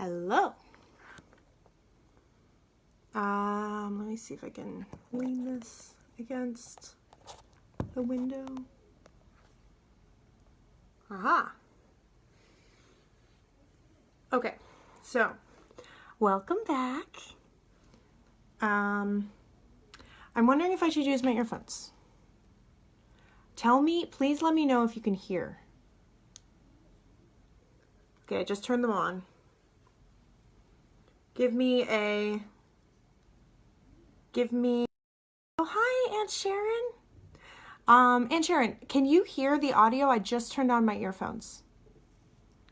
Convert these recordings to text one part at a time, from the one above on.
Hello. Let me see if I can lean this against the window. Aha. Okay, so welcome back. I'm wondering if I should use my earphones. Please let me know if you can hear. Okay, I just turned them on. Oh, hi, Aunt Sharon. Aunt Sharon, can you hear the audio? I just turned on my earphones.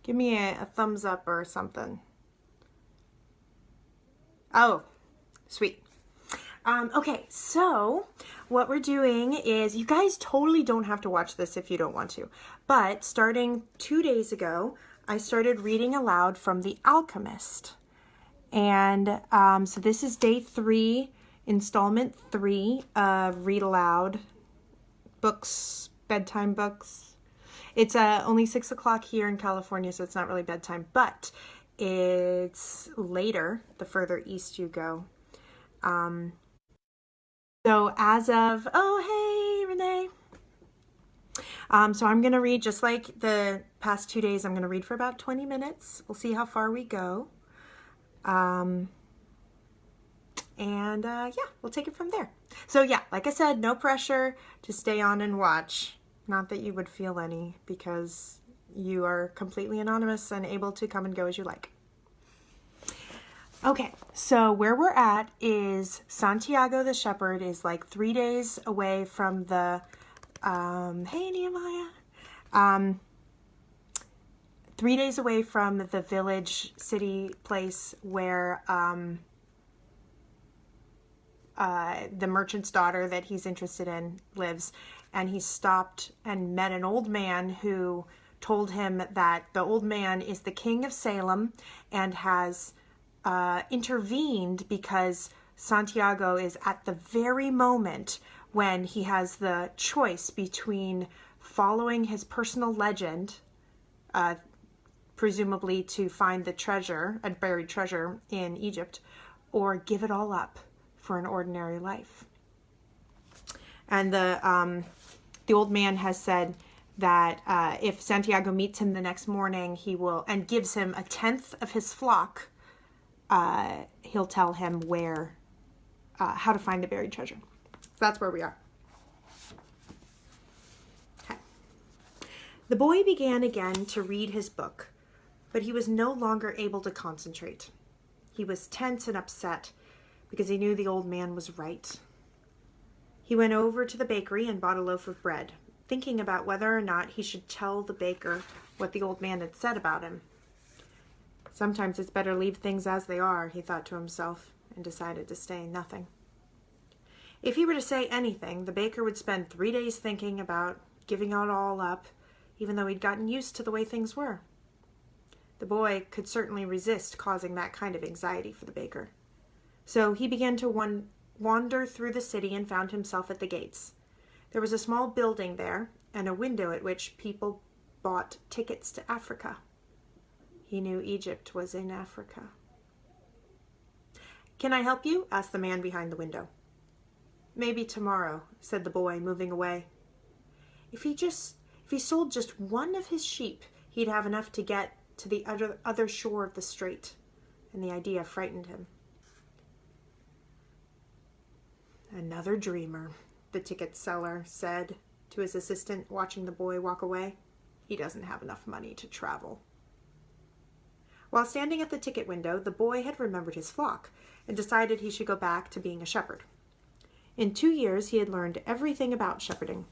Give me a thumbs up or something. Oh, sweet. Okay, so what we're doing is, you guys totally don't have to watch this if you don't want to, but starting 2 days ago, I started reading aloud from The Alchemist. And so this is day 3, installment 3 of Read Aloud books, bedtime books. It's only 6 o'clock here in California, so it's not really bedtime, but it's later the further east you go. So as of, oh, hey, Renee. So I'm going to read, just like the past 2 days, I'm going to read for about 20 minutes. We'll see how far we go. Yeah, we'll take it from there. So yeah, like I said, no pressure to stay on and watch. Not that you would feel any, because you are completely anonymous and able to come and go as you like. Okay, so where we're at is Santiago the shepherd is like 3 days away from the, hey Nehemiah, 3 days away from the village, city place where the merchant's daughter that he's interested in lives. And he stopped and met an old man who told him that the old man is the king of Salem and has intervened because Santiago is at the very moment when he has the choice between following his personal legend, presumably to find the treasure, a buried treasure in Egypt, or give it all up for an ordinary life. And the old man has said that if Santiago meets him the next morning, he will, and gives him 1/10 of his flock, he'll tell him where, how to find the buried treasure. So that's where we are. Okay. The boy began again to read his book, but he was no longer able to concentrate. He was tense and upset because he knew the old man was right. He went over to the bakery and bought a loaf of bread, thinking about whether or not he should tell the baker what the old man had said about him. Sometimes it's better leave things as they are, he thought to himself, and decided to say nothing. If he were to say anything, the baker would spend 3 days thinking about giving it all up, even though he'd gotten used to the way things were. The boy could certainly resist causing that kind of anxiety for the baker. So he began to wander through the city and found himself at the gates. There was a small building there and a window at which people bought tickets to Africa. He knew Egypt was in Africa. "Can I help you?" asked the man behind the window. "Maybe tomorrow," said the boy, moving away. If he sold just one of his sheep, he'd have enough to get to the other shore of the strait, and the idea frightened him. "Another dreamer," the ticket seller said to his assistant, watching the boy walk away. "He doesn't have enough money to travel." While standing at the ticket window, the boy had remembered his flock and decided he should go back to being a shepherd. In 2 years, he had learned everything about shepherding.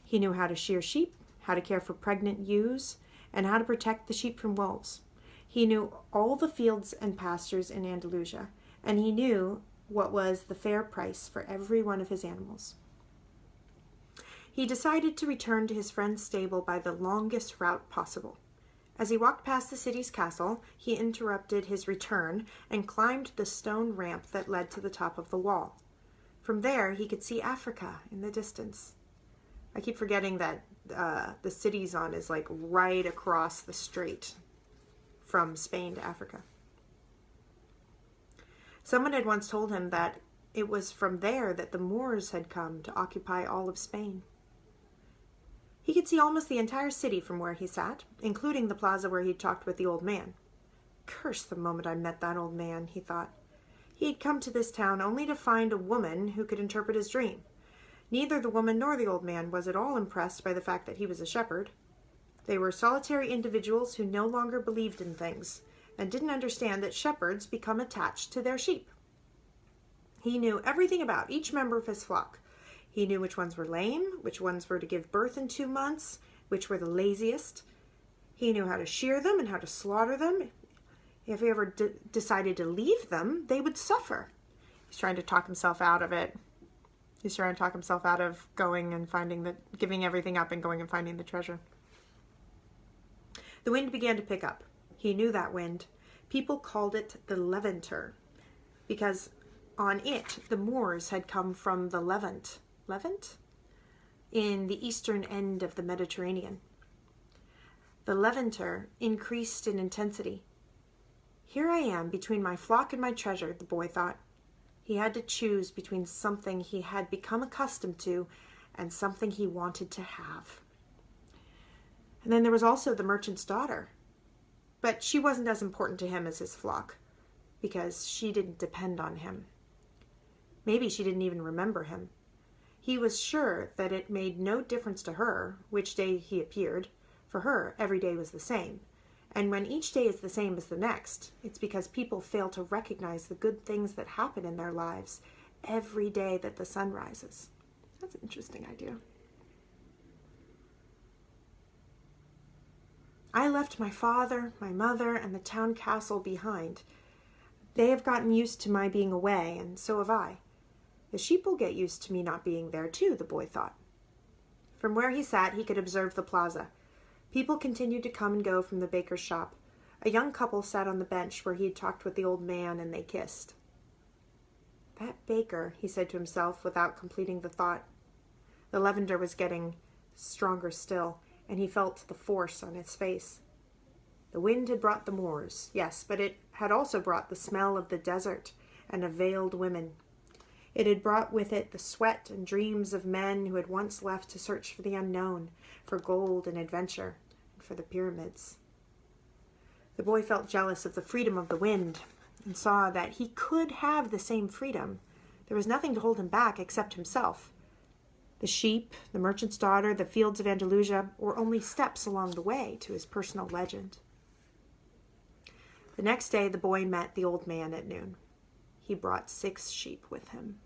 He knew how to shear sheep, how to care for pregnant ewes, and how to protect the sheep from wolves. He knew all the fields and pastures in Andalusia, and he knew what was the fair price for every one of his animals. He decided to return to his friend's stable by the longest route possible. As he walked past the city's castle, he interrupted his return and climbed the stone ramp that led to the top of the wall. From there, he could see Africa in the distance. I keep forgetting that the city he's on is like right across the strait from Spain to Africa. Someone had once told him that it was from there that the Moors had come to occupy all of Spain. He could see almost the entire city from where he sat, including the plaza where he'd talked with the old man. Curse the moment I met that old man, he thought. He had come to this town only to find a woman who could interpret his dream. Neither the woman nor the old man was at all impressed by the fact that he was a shepherd. They were solitary individuals who no longer believed in things and didn't understand that shepherds become attached to their sheep. He knew everything about each member of his flock. He knew which ones were lame, which ones were to give birth in 2 months, which were the laziest. He knew how to shear them and how to slaughter them. If he ever decided to leave them, they would suffer. He's trying to talk himself out of it. He's trying to talk himself out of going and giving everything up and going and finding the treasure. The wind began to pick up. He knew that wind. People called it the Levanter, because on it the Moors had come from the Levant. Levant? In the eastern end of the Mediterranean. The Levanter increased in intensity. Here I am between my flock and my treasure, the boy thought. He had to choose between something he had become accustomed to and something he wanted to have. And then there was also the merchant's daughter. But she wasn't as important to him as his flock, because she didn't depend on him. Maybe she didn't even remember him. He was sure that it made no difference to her which day he appeared. For her, every day was the same. And when each day is the same as the next, it's because people fail to recognize the good things that happen in their lives every day that the sun rises. That's an interesting idea. I left my father, my mother, and the town castle behind. They have gotten used to my being away, and so have I. The sheep will get used to me not being there too, the boy thought. From where he sat, he could observe the plaza. People continued to come and go from the baker's shop. A young couple sat on the bench where he had talked with the old man, and they kissed. That baker, he said to himself without completing the thought. The lavender was getting stronger still, and he felt the force on his face. The wind had brought the Moors, yes, but it had also brought the smell of the desert and of veiled women. It had brought with it the sweat and dreams of men who had once left to search for the unknown, for gold and adventure, and for the pyramids. The boy felt jealous of the freedom of the wind and saw that he could have the same freedom. There was nothing to hold him back except himself. The sheep, the merchant's daughter, the fields of Andalusia were only steps along the way to his personal legend. The next day the boy met the old man at noon. He brought 6 sheep with him.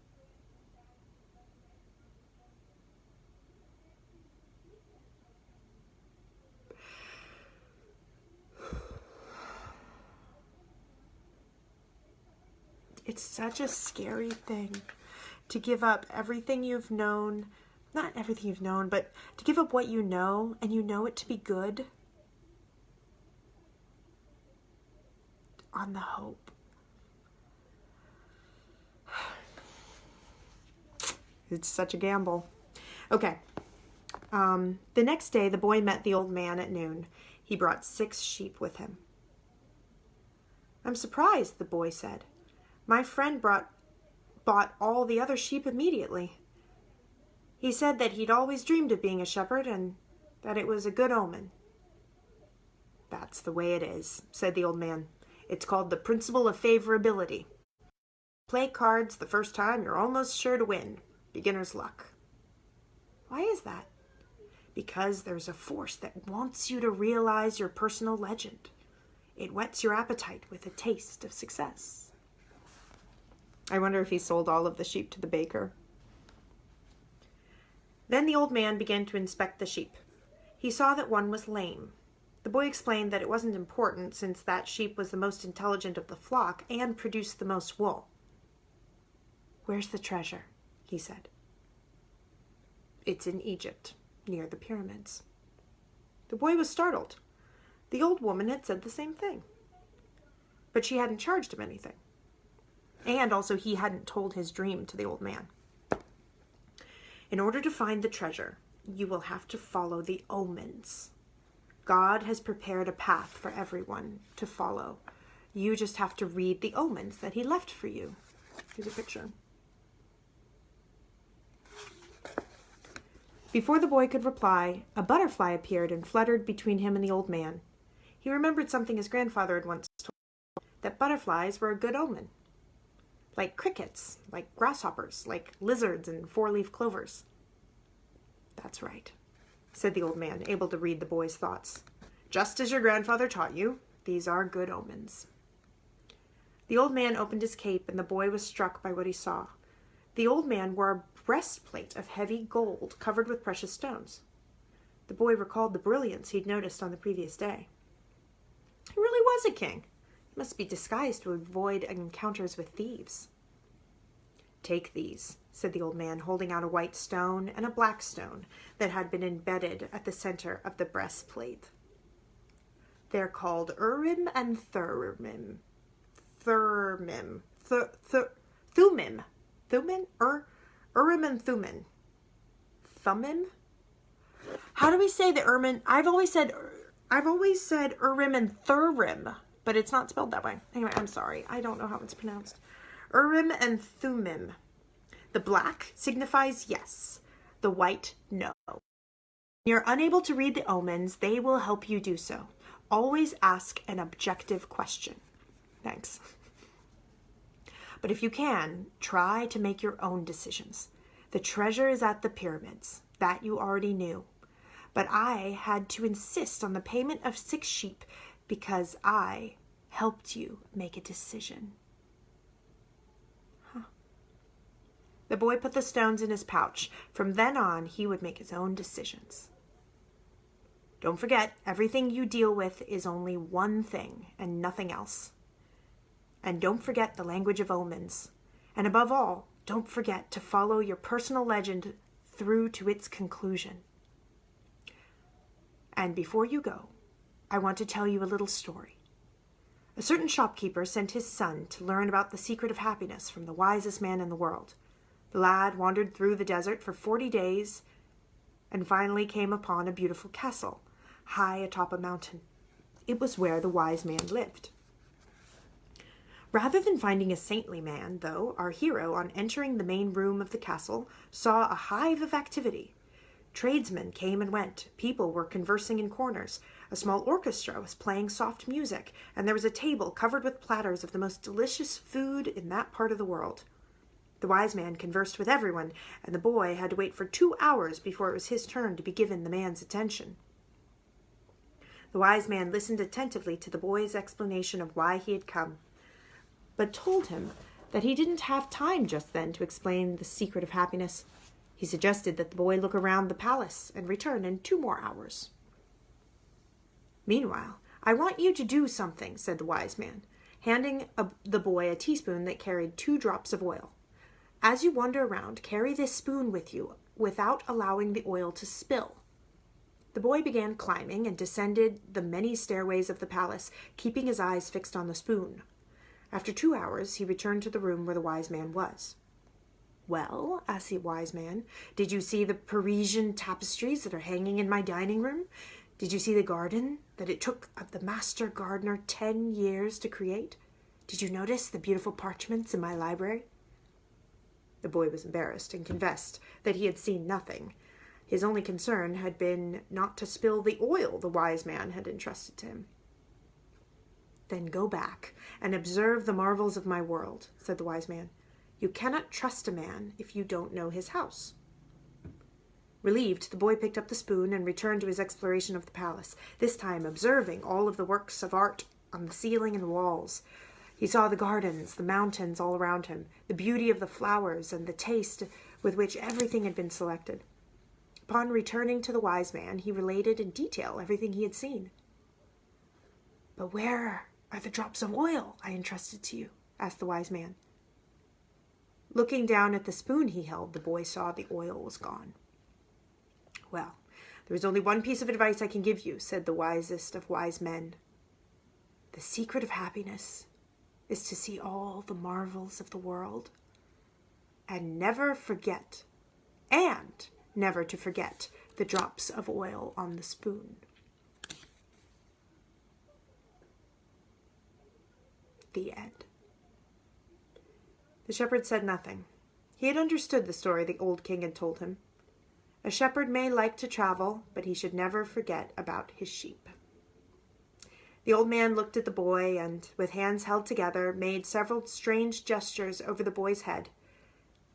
It's such a scary thing to give up everything you've known, not everything you've known, but to give up what you know and you know it to be good on the hope. It's such a gamble. Okay. The next day, the boy met the old man at noon. He brought 6 sheep with him. I'm surprised, the boy said. My friend bought all the other sheep immediately. He said that he'd always dreamed of being a shepherd and that it was a good omen. That's the way it is, said the old man. It's called the principle of favorability. Play cards the first time, you're almost sure to win. Beginner's luck. Why is that? Because there's a force that wants you to realize your personal legend. It whets your appetite with a taste of success. I wonder if he sold all of the sheep to the baker. Then the old man began to inspect the sheep. He saw that one was lame. The boy explained that it wasn't important since that sheep was the most intelligent of the flock and produced the most wool. Where's the treasure? He said. It's in Egypt, near the pyramids. The boy was startled. The old woman had said the same thing. But she hadn't charged him anything. And also he hadn't told his dream to the old man. In order to find the treasure, you will have to follow the omens. God has prepared a path for everyone to follow. You just have to read the omens that he left for you. Here's a picture. Before the boy could reply, a butterfly appeared and fluttered between him and the old man. He remembered something his grandfather had once told him, that butterflies were a good omen. Like crickets, like grasshoppers, like lizards and four-leaf clovers. That's right, said the old man, able to read the boy's thoughts. Just as your grandfather taught you, these are good omens. The old man opened his cape, and the boy was struck by what he saw. The old man wore a breastplate of heavy gold covered with precious stones. The boy recalled the brilliance he'd noticed on the previous day. He really was a king. He must be disguised to avoid encounters with thieves. Take these, said the old man, holding out a white stone and a black stone that had been embedded at the center of the breastplate. They're called Urim and Thummim. Thummim. Thummim? Urim and Thummim. Thummim? How do we say the Urim? I've always said Urim and Thummim, but it's not spelled that way. Anyway, I'm sorry. I don't know how it's pronounced. Urim and Thummim. The black signifies yes. The white, no. When you're unable to read the omens, they will help you do so. Always ask an objective question. Thanks. But if you can, try to make your own decisions. The treasure is at the pyramids. That you already knew. But I had to insist on the payment of 6 sheep because I helped you make a decision. The boy put the stones in his pouch. From then on, he would make his own decisions. Don't forget, everything you deal with is only one thing and nothing else. And don't forget the language of omens. And above all, don't forget to follow your personal legend through to its conclusion. And before you go, I want to tell you a little story. A certain shopkeeper sent his son to learn about the secret of happiness from the wisest man in the world. The lad wandered through the desert for 40 days and finally came upon a beautiful castle, high atop a mountain. It was where the wise man lived. Rather than finding a saintly man, though, our hero, on entering the main room of the castle, saw a hive of activity. Tradesmen came and went. People were conversing in corners. A small orchestra was playing soft music, and there was a table covered with platters of the most delicious food in that part of the world. The wise man conversed with everyone, and the boy had to wait for 2 hours before it was his turn to be given the man's attention. The wise man listened attentively to the boy's explanation of why he had come, but told him that he didn't have time just then to explain the secret of happiness. He suggested that the boy look around the palace and return in 2 more hours. Meanwhile, I want you to do something, said the wise man, handing the boy a teaspoon that carried 2 drops of oil. As you wander around, carry this spoon with you without allowing the oil to spill. The boy began climbing and descended the many stairways of the palace, keeping his eyes fixed on the spoon. After 2 hours, he returned to the room where the wise man was. Well, asked the wise man, did you see the Parisian tapestries that are hanging in my dining room? Did you see the garden that it took the master gardener 10 years to create? Did you notice the beautiful parchments in my library? The boy was embarrassed and confessed that he had seen nothing. His only concern had been not to spill the oil the wise man had entrusted to him. Then go back and observe the marvels of my world, said the wise man. You cannot trust a man if you don't know his house. Relieved, the boy picked up the spoon and returned to his exploration of the palace, this time observing all of the works of art on the ceiling and walls. He saw the gardens, the mountains all around him, the beauty of the flowers, and the taste with which everything had been selected. Upon returning to the wise man, he related in detail everything he had seen. But where are the drops of oil I entrusted to you? Asked the wise man. Looking down at the spoon he held, the boy saw the oil was gone. Well, there is only one piece of advice I can give you, said the wisest of wise men. The secret of happiness is to see all the marvels of the world and never to forget the drops of oil on the spoon. The end. The shepherd said nothing. He had understood the story the old king had told him. A shepherd may like to travel, but he should never forget about his sheep. The old man looked at the boy and, with hands held together, made several strange gestures over the boy's head.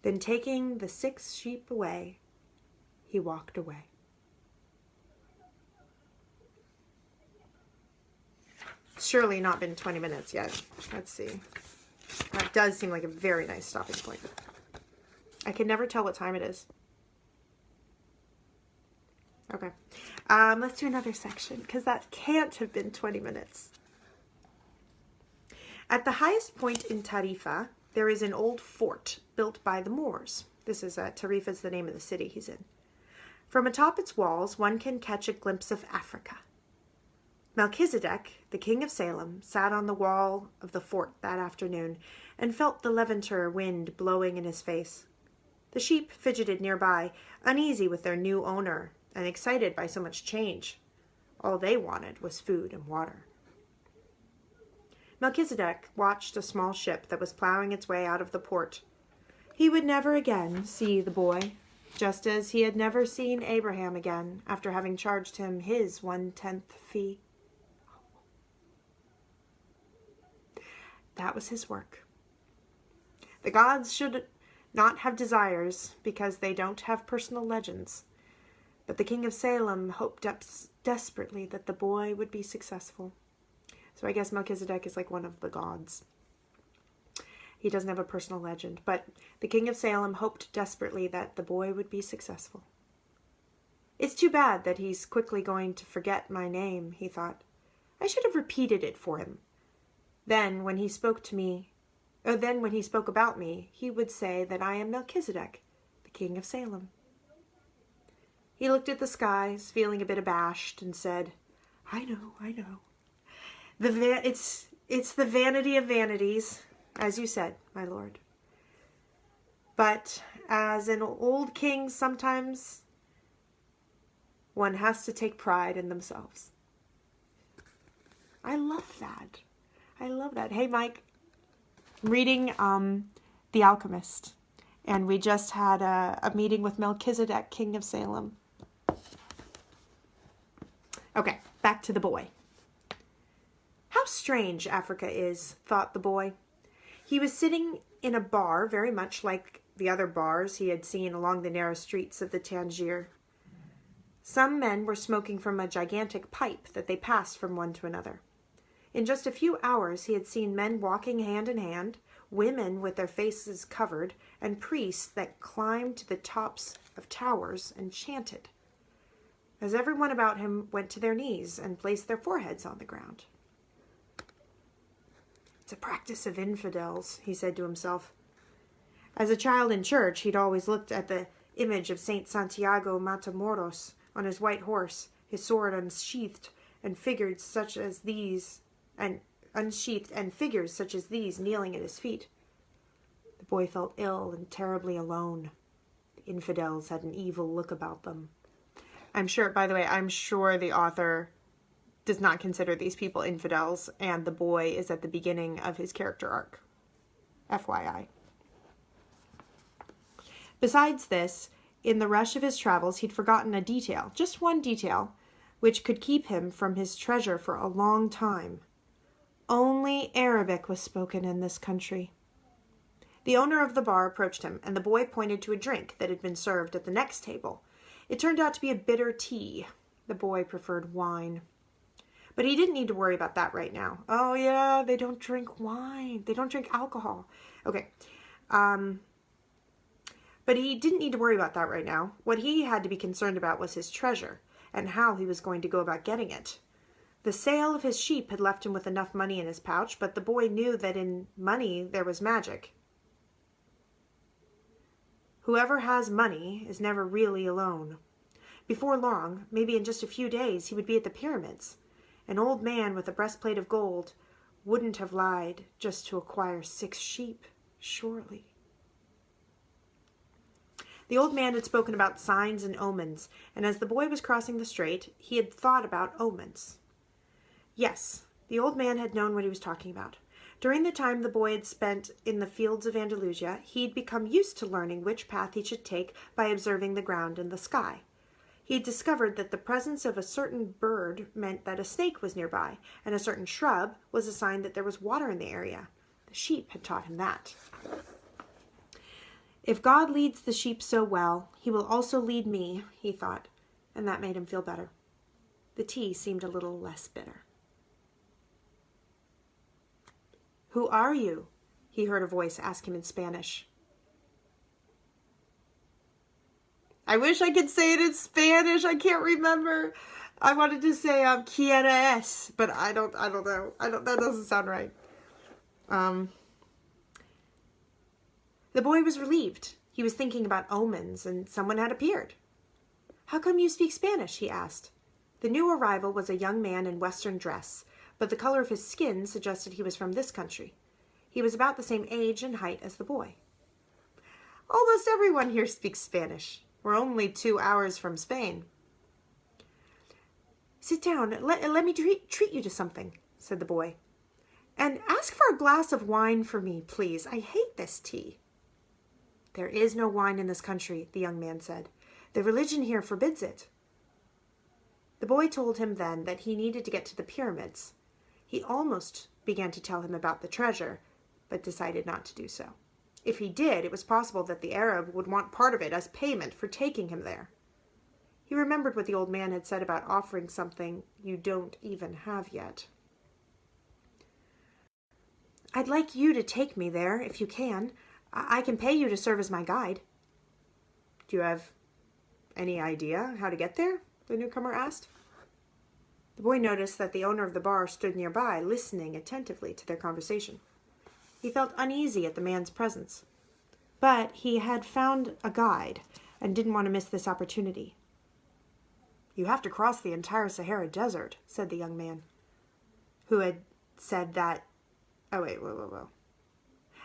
Then, taking the 6 sheep away, he walked away. Surely not been 20 minutes yet. Let's see. That does seem like a very nice stopping point. I can never tell what time it is. Okay. Let's do another section, because that can't have been 20 minutes. At the highest point in Tarifa, there is an old fort built by the Moors. This is Tarifa is the name of the city he's in. From atop its walls, one can catch a glimpse of Africa. Melchizedek, the king of Salem, sat on the wall of the fort that afternoon and felt the Levanter wind blowing in his face. The sheep fidgeted nearby, uneasy with their new owner and excited by so much change. All they wanted was food and water. Melchizedek watched a small ship that was plowing its way out of the port. He would never again see the boy, just as he had never seen Abraham again after having charged him his 1/10 fee. That was his work. The gods should not have desires because they don't have personal legends. But the king of Salem hoped desperately that the boy would be successful. So I guess Melchizedek is like one of the gods. He doesn't have a personal legend, but the king of Salem hoped desperately that the boy would be successful. It's too bad that he's quickly going to forget my name, he thought. I should have repeated it for him. Then when he spoke about me, he would say that I am Melchizedek, the king of Salem. He looked at the skies, feeling a bit abashed, and said, I know. It's the vanity of vanities, as you said, my lord. But as an old king, sometimes one has to take pride in themselves. I love that. Hey, Mike, I'm reading The Alchemist, and we just had a meeting with Melchizedek, king of Salem. Okay, back to the boy. How strange Africa is, thought the boy. He was sitting in a bar very much like the other bars he had seen along the narrow streets of the Tangier. Some men were smoking from a gigantic pipe that they passed from one to another. In just a few hours he had seen men walking hand in hand, women with their faces covered, and priests that climbed to the tops of towers and chanted, as everyone about him went to their knees and placed their foreheads on the ground. It's a practice of infidels, he said to himself. As a child in church, he'd always looked at the image of Saint Santiago Matamoros on his white horse, his sword unsheathed, and figures such as these kneeling at his feet. The boy felt ill and terribly alone. The infidels had an evil look about them. I'm sure the author does not consider these people infidels, and the boy is at the beginning of his character arc. FYI. Besides this, in the rush of his travels, he'd forgotten a detail, just one detail, which could keep him from his treasure for a long time. Only Arabic was spoken in this country. The owner of the bar approached him, and the boy pointed to a drink that had been served at the next table. It turned out to be a bitter tea. The boy preferred wine. But he didn't need to worry about that right now. Oh yeah, they don't drink wine. They don't drink alcohol. Okay. But he didn't need to worry about that right now. What he had to be concerned about was his treasure and how he was going to go about getting it. The sale of his sheep had left him with enough money in his pouch, but the boy knew that in money there was magic. Whoever has money is never really alone. Before long, maybe in just a few days, he would be at the pyramids. An old man with a breastplate of gold wouldn't have lied just to acquire 6 sheep, surely. The old man had spoken about signs and omens, and as the boy was crossing the strait, he had thought about omens. Yes, the old man had known what he was talking about. During the time the boy had spent in the fields of Andalusia, he'd become used to learning which path he should take by observing the ground and the sky. He'd discovered that the presence of a certain bird meant that a snake was nearby, and a certain shrub was a sign that there was water in the area. The sheep had taught him that. If God leads the sheep so well, he will also lead me, he thought, and that made him feel better. The tea seemed a little less bitter. "Who are you?" he heard a voice ask him in Spanish. I wish I could say it in Spanish. I can't remember. I wanted to say "quién es," but I don't know. That doesn't sound right. The boy was relieved. He was thinking about omens, and someone had appeared. "How come you speak Spanish?" he asked. The new arrival was a young man in Western dress, but the color of his skin suggested he was from this country. He was about the same age and height as the boy. "Almost everyone here speaks Spanish. We're only 2 hours from Spain." "Sit down. Let me treat you to something," said the boy. "And ask for a glass of wine for me, please. I hate this tea." "There is no wine in this country," the young man said. "The religion here forbids it." The boy told him then that he needed to get to the pyramids. He almost began to tell him about the treasure, but decided not to do so. If he did, it was possible that the Arab would want part of it as payment for taking him there. He remembered what the old man had said about offering something you don't even have yet. "I'd like you to take me there, if you can. I can pay you to serve as my guide." "Do you have any idea how to get there?" the newcomer asked. The boy noticed that the owner of the bar stood nearby, listening attentively to their conversation. He felt uneasy at the man's presence, but he had found a guide and didn't want to miss this opportunity. "You have to cross the entire Sahara Desert," said the young man, who had said that... Oh, wait, whoa.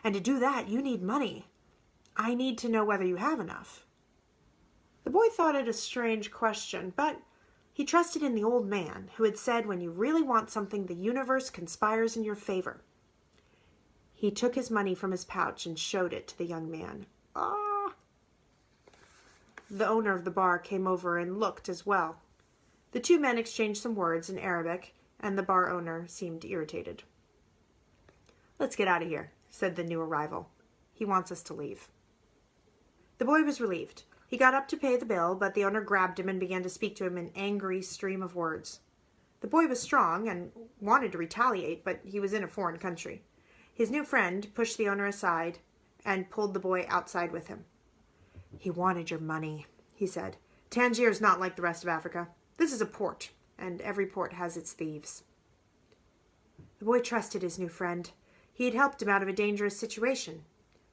"And to do that, you need money. I need to know whether you have enough." The boy thought it a strange question, but he trusted in the old man, who had said when you really want something, the universe conspires in your favor. He took his money from his pouch and showed it to the young man. "Ah!" The owner of the bar came over and looked as well. The two men exchanged some words in Arabic, and the bar owner seemed irritated. "Let's get out of here," said the new arrival. "He wants us to leave." The boy was relieved. He got up to pay the bill, but the owner grabbed him and began to speak to him in an angry stream of words. The boy was strong and wanted to retaliate, but he was in a foreign country. His new friend pushed the owner aside and pulled the boy outside with him. "He wanted your money," he said. "Tangier is not like the rest of Africa. This is a port, and every port has its thieves." The boy trusted his new friend. He had helped him out of a dangerous situation.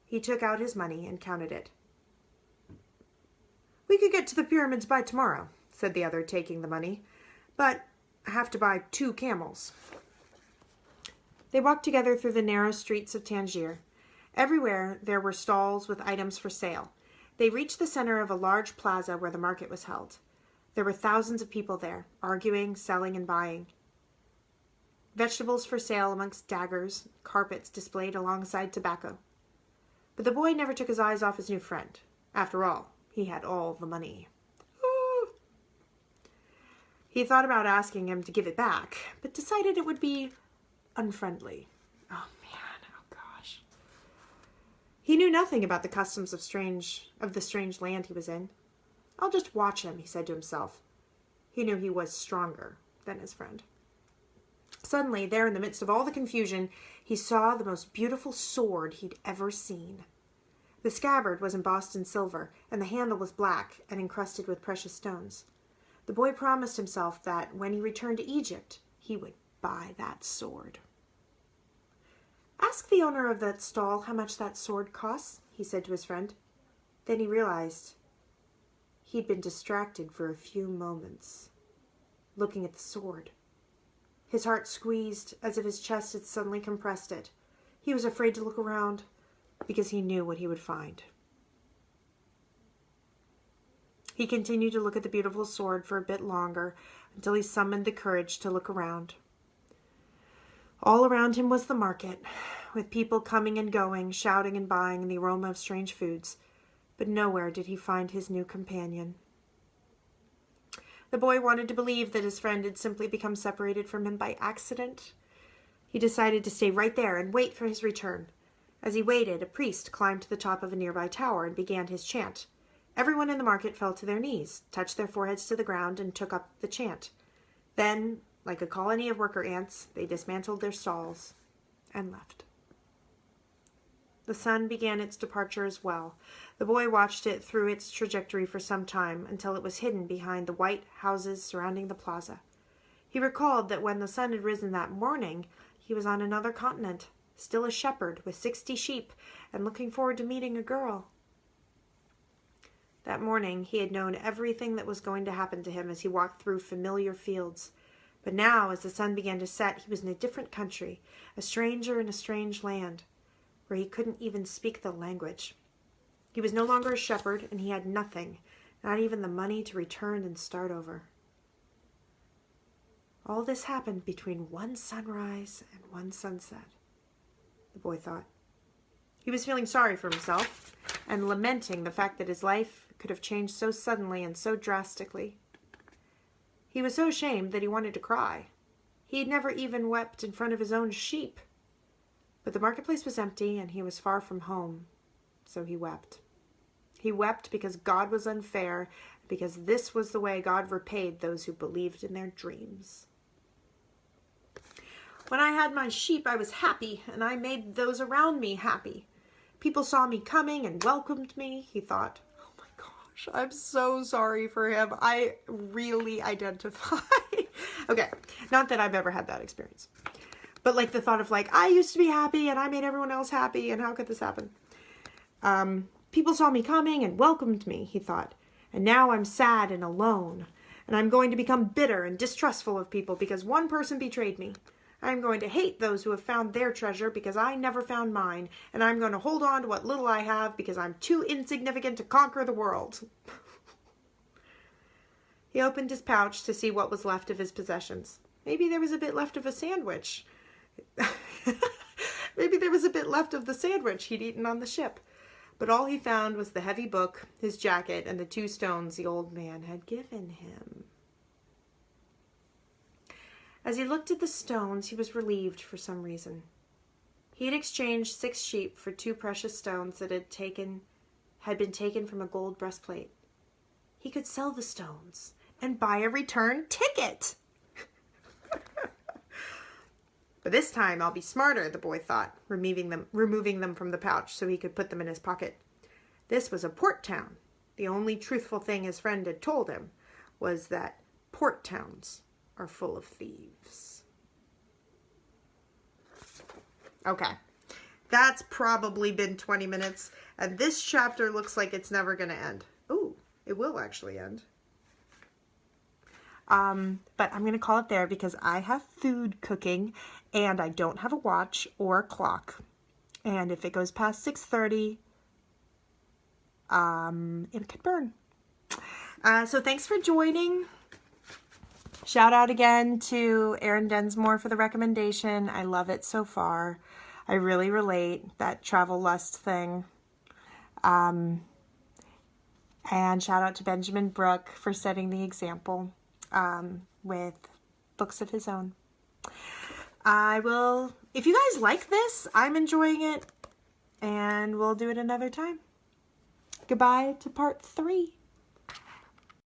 He took out his money and counted it. "We could get to the pyramids by tomorrow," said the other, taking the money, "but I have to buy 2 camels. They walked together through the narrow streets of Tangier. Everywhere there were stalls with items for sale. They reached the center of a large plaza where the market was held. There were thousands of people there, arguing, selling, and buying. Vegetables for sale amongst daggers, carpets displayed alongside tobacco. But the boy never took his eyes off his new friend. After all, he had all the money. He thought about asking him to give it back, but decided it would be unfriendly. Oh man, oh gosh. He knew nothing about the customs of the strange land he was in. "I'll just watch him," he said to himself. He knew he was stronger than his friend. Suddenly, there in the midst of all the confusion, he saw the most beautiful sword he'd ever seen. The scabbard was embossed in silver, and the handle was black and encrusted with precious stones. The boy promised himself that when he returned to Egypt, he would buy that sword. "Ask the owner of that stall how much that sword costs," he said to his friend. Then he realized he'd been distracted for a few moments, looking at the sword. His heart squeezed as if his chest had suddenly compressed it. He was afraid to look around because he knew what he would find. He continued to look at the beautiful sword for a bit longer until he summoned the courage to look around. All around him was the market, with people coming and going, shouting and buying, and the aroma of strange foods. But nowhere did he find his new companion. The boy wanted to believe that his friend had simply become separated from him by accident. He decided to stay right there and wait for his return. As he waited, a priest climbed to the top of a nearby tower and began his chant. Everyone in the market fell to their knees, touched their foreheads to the ground, and took up the chant. Then, like a colony of worker ants, they dismantled their stalls and left. The sun began its departure as well. The boy watched it through its trajectory for some time, until it was hidden behind the white houses surrounding the plaza. He recalled that when the sun had risen that morning, he was on another continent, still a shepherd with 60 sheep, and looking forward to meeting a girl. That morning, he had known everything that was going to happen to him as he walked through familiar fields. But now, as the sun began to set, he was in a different country, a stranger in a strange land, where he couldn't even speak the language. He was no longer a shepherd, and he had nothing, not even the money to return and start over. All this happened between one sunrise and one sunset, the boy thought. He was feeling sorry for himself and lamenting the fact that his life could have changed so suddenly and so drastically. He was so ashamed that he wanted to cry. He had never even wept in front of his own sheep. But the marketplace was empty and he was far from home, so he wept. He wept because God was unfair, because this was the way God repaid those who believed in their dreams. When I had my sheep, I was happy, and I made those around me happy. People saw me coming and welcomed me, he thought. Oh my gosh, I'm so sorry for him. I really identify. Okay, not that I've ever had that experience. But like the thought of like, I used to be happy and I made everyone else happy, and how could this happen? People saw me coming and welcomed me, he thought. And now I'm sad and alone. And I'm going to become bitter and distrustful of people because one person betrayed me. I'm going to hate those who have found their treasure because I never found mine. And I'm going to hold on to what little I have because I'm too insignificant to conquer the world. He opened his pouch to see what was left of his possessions. Maybe there was a bit left of a sandwich. Maybe there was a bit left of the sandwich he'd eaten on the ship. But all he found was the heavy book, his jacket, and the 2 stones the old man had given him. As he looked at the stones, he was relieved for some reason. He had exchanged 6 sheep for 2 precious stones that had been taken from a gold breastplate. He could sell the stones and buy a return ticket. But this time I'll be smarter, the boy thought, removing them from the pouch so he could put them in his pocket. This was a port town. The only truthful thing his friend had told him was that port towns are full of thieves. Okay, that's probably been 20 minutes, and this chapter looks like it's never going to end. Ooh, it will actually end. But I'm going to call it there because I have food cooking and I don't have a watch or a clock. And if it goes past 6:30, it could burn. So thanks for joining. Shout out again to Erin Densmore for the recommendation. I love it so far. I really relate, that travel lust thing. And shout out to Benjamin Brooke for setting the example with books of his own. If you guys like this, I'm enjoying it, and we'll do it another time. Goodbye to part 3.